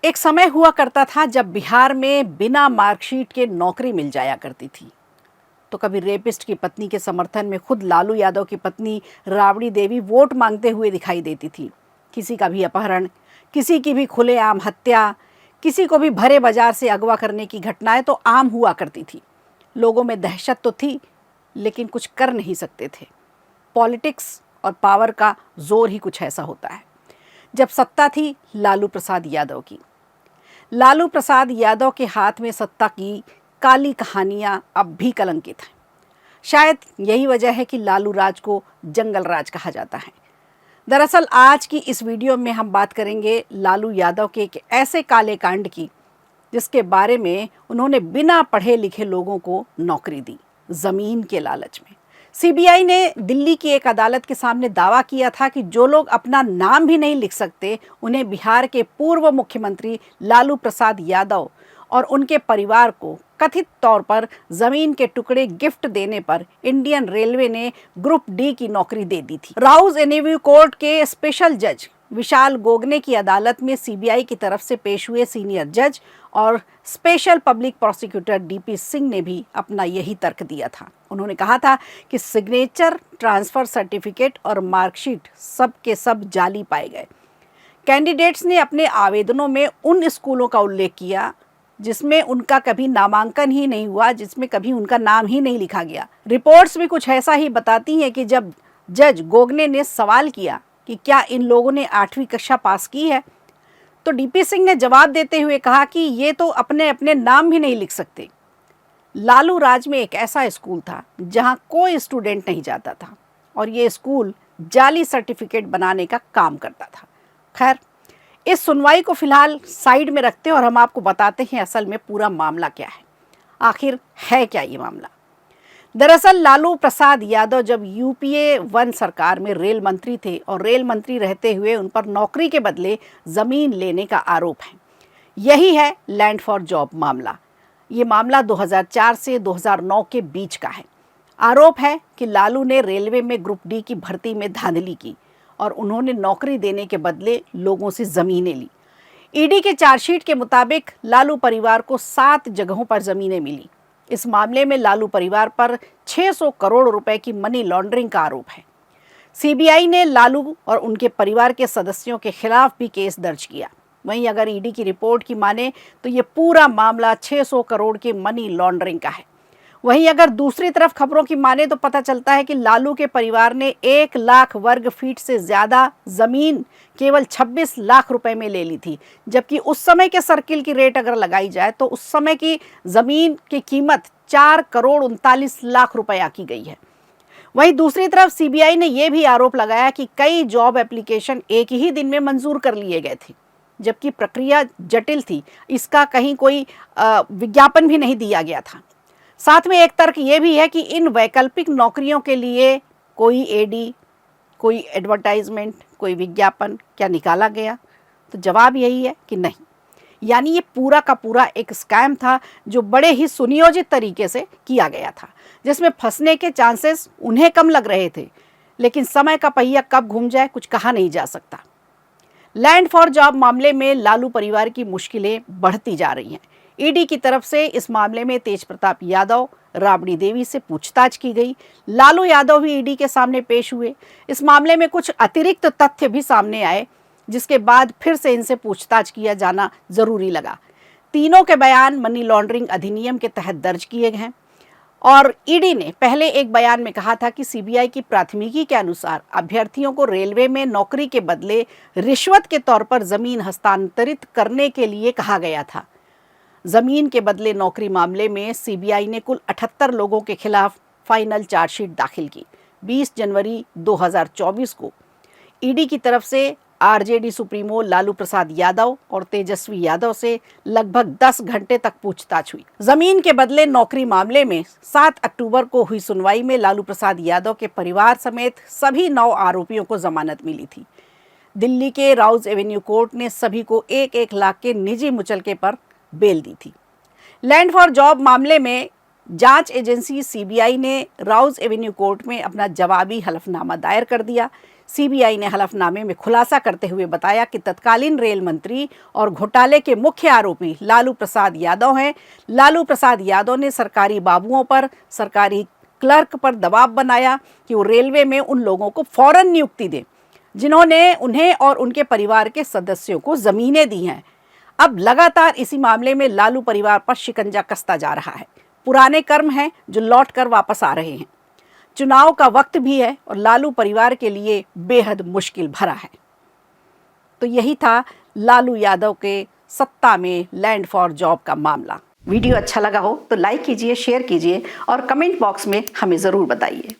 एक समय हुआ करता था जब बिहार में बिना मार्कशीट के नौकरी मिल जाया करती थी। तो कभी रेपिस्ट की पत्नी के समर्थन में खुद लालू यादव की पत्नी राबड़ी देवी वोट मांगते हुए दिखाई देती थी। किसी का भी अपहरण, किसी की भी खुलेआम हत्या, किसी को भी भरे बाजार से अगवा करने की घटनाएं तो आम हुआ करती थी। लोगों में दहशत तो थी, लेकिन कुछ कर नहीं सकते थे। पॉलिटिक्स और पावर का जोर ही कुछ ऐसा होता है। जब सत्ता थी लालू प्रसाद यादव की, लालू प्रसाद यादव के हाथ में सत्ता की काली कहानियां अब भी कलंकित हैं। शायद यही वजह है कि लालू राज को जंगल राज कहा जाता है। दरअसल आज की इस वीडियो में हम बात करेंगे लालू यादव के एक ऐसे काले कांड की जिसके बारे में उन्होंने बिना पढ़े लिखे लोगों को नौकरी दी, जमीन के लालच में। सीबीआई ने दिल्ली की एक अदालत के सामने दावा किया था कि जो लोग अपना नाम भी नहीं लिख सकते, उन्हें बिहार के पूर्व मुख्यमंत्री लालू प्रसाद यादव और उनके परिवार को कथित तौर पर जमीन के टुकड़े गिफ्ट देने पर इंडियन रेलवे ने ग्रुप डी की नौकरी दे दी थी। राउज एवेन्यू कोर्ट के स्पेशल जज विशाल गोगने की अदालत में सीबीआई की तरफ से पेश हुए सीनियर जज और special public prosecutor DP Singh ने भी अपना यही तर्क दिया था। उन्होंने कहा था कि सिग्नेचर, ट्रांसफर सर्टिफिकेट और मार्कशीट सब के सब जाली पाए गए। कैंडिडेट्स ने अपने आवेदनों में उन स्कूलों का उल्लेख किया जिसमें उनका कभी नामांकन ही नहीं हुआ, जिसमें कभी उनका नाम ही नहीं लिखा गया। रिपोर्ट्स भी कुछ ऐसा ही बताती हैं कि जब जज गोगने ने सवाल किया कि क्या इन लोगों ने 8वीं कक्षा पास की है, तो डीपी सिंह ने जवाब देते हुए कहा कि ये तो अपने अपने नाम भी नहीं लिख सकते। लालू राज में एक ऐसा स्कूल था जहां कोई स्टूडेंट नहीं जाता था और ये स्कूल जाली सर्टिफिकेट बनाने का काम करता था। खैर, इस सुनवाई को फिलहाल साइड में रखते हैं और हम आपको बताते हैं असल में पूरा मामला क्या है। आखिर है क्या ये मामला? दरअसल लालू प्रसाद यादव जब यूपीए 1 सरकार में रेल मंत्री थे और रेल मंत्री रहते हुए उन पर नौकरी के बदले जमीन लेने का आरोप है। यही है लैंड फॉर जॉब मामला। ये मामला 2004 से 2009 के बीच का है। आरोप है कि लालू ने रेलवे में ग्रुप डी की भर्ती में धांधली की और उन्होंने नौकरी देने के बदले लोगों से जमीनें ली। ईडी के चार्जशीट के मुताबिक लालू परिवार को 7 जगहों पर जमीनें मिली। इस मामले में लालू परिवार पर 600 करोड़ रुपए की मनी लॉन्ड्रिंग का आरोप है। सीबीआई ने लालू और उनके परिवार के सदस्यों के खिलाफ भी केस दर्ज किया। वहीं अगर ईडी की रिपोर्ट की माने तो ये पूरा मामला 600 करोड़ के मनी लॉन्ड्रिंग का है। वहीं अगर दूसरी तरफ खबरों की माने तो पता चलता है कि लालू के परिवार ने 1 लाख वर्ग फीट से ज्यादा जमीन केवल 26 लाख रुपए में ले ली थी, जबकि उस समय के सर्किल की रेट अगर लगाई जाए तो उस समय की जमीन की कीमत 4 करोड़ 39 लाख रुपया की गई है। वहीं दूसरी तरफ सीबीआई ने यह भी आरोप लगाया कि कई जॉब एप्लीकेशन एक ही दिन में मंजूर कर लिए गए थे, जबकि प्रक्रिया जटिल थी। इसका कहीं कोई विज्ञापन भी नहीं दिया गया था। साथ में एक तर्क ये भी है कि इन वैकल्पिक नौकरियों के लिए कोई एडी, कोई एडवर्टाइजमेंट, कोई विज्ञापन क्या निकाला गया? तो जवाब यही है कि नहीं। यानी ये पूरा का पूरा एक स्कैम था जो बड़े ही सुनियोजित तरीके से किया गया था, जिसमें फंसने के चांसेस उन्हें कम लग रहे थे, लेकिन समय का पहिया कब घूम जाए कुछ कहा नहीं जा सकता। लैंड फॉर जॉब मामले में लालू परिवार की मुश्किलें बढ़ती जा रही हैं। ईडी की तरफ से इस मामले में तेज प्रताप यादव, राबड़ी देवी से पूछताछ की गई। लालू यादव भी ईडी के सामने पेश हुए। इस मामले में कुछ अतिरिक्त तथ्य भी सामने आए, जिसके बाद फिर से इनसे पूछताछ किया जाना जरूरी लगा। तीनों के बयान मनी लॉन्ड्रिंग अधिनियम के तहत दर्ज किए गए हैं और ईडी ने पहले एक बयान में कहा था कि सीबीआई की प्राथमिकी के अनुसार अभ्यर्थियों को रेलवे में नौकरी के बदले रिश्वत के तौर पर जमीन हस्तांतरित करने के लिए कहा गया था। जमीन के बदले नौकरी मामले में सीबीआई ने कुल 78 लोगों के खिलाफ फाइनल चार्जशीट दाखिल की। 20 जनवरी 2024 को ईडी की तरफ से आरजेडी सुप्रीमो लालू प्रसाद यादव और तेजस्वी यादव से लगभग 10 घंटे तक पूछताछ हुई। जमीन के बदले नौकरी मामले में 7 अक्टूबर को हुई सुनवाई में लालू प्रसाद यादव के परिवार समेत सभी 9 आरोपियों को जमानत मिली थी। दिल्ली के राउज एवेन्यू कोर्ट ने सभी को 1-1 लाख के निजी मुचलके पर बेल दी थी। लैंड फॉर जॉब मामले में जांच एजेंसी सीबीआई ने राउज एवेन्यू कोर्ट में अपना जवाबी हलफनामा दायर कर दिया। सीबीआई ने हलफनामे में खुलासा करते हुए बताया कि तत्कालीन रेल मंत्री और घोटाले के मुख्य आरोपी लालू प्रसाद यादव हैं। लालू प्रसाद यादव ने सरकारी बाबुओं पर, सरकारी क्लर्क पर दबाव बनाया कि वो रेलवे में उन लोगों को फौरन नियुक्ति दें जिन्होंने उन्हें और उनके परिवार के सदस्यों को जमीनें दी हैं। अब लगातार इसी मामले में लालू परिवार पर शिकंजा कसता जा रहा है। पुराने कर्म हैं जो लौट कर वापस आ रहे हैं। चुनाव का वक्त भी है और लालू परिवार के लिए बेहद मुश्किल भरा है। तो यही था लालू यादव के सत्ता में लैंड फॉर जॉब का मामला। वीडियो अच्छा लगा हो तो लाइक कीजिए, शेयर कीजिए और कमेंट बॉक्स में हमें ज़रूर बताइए।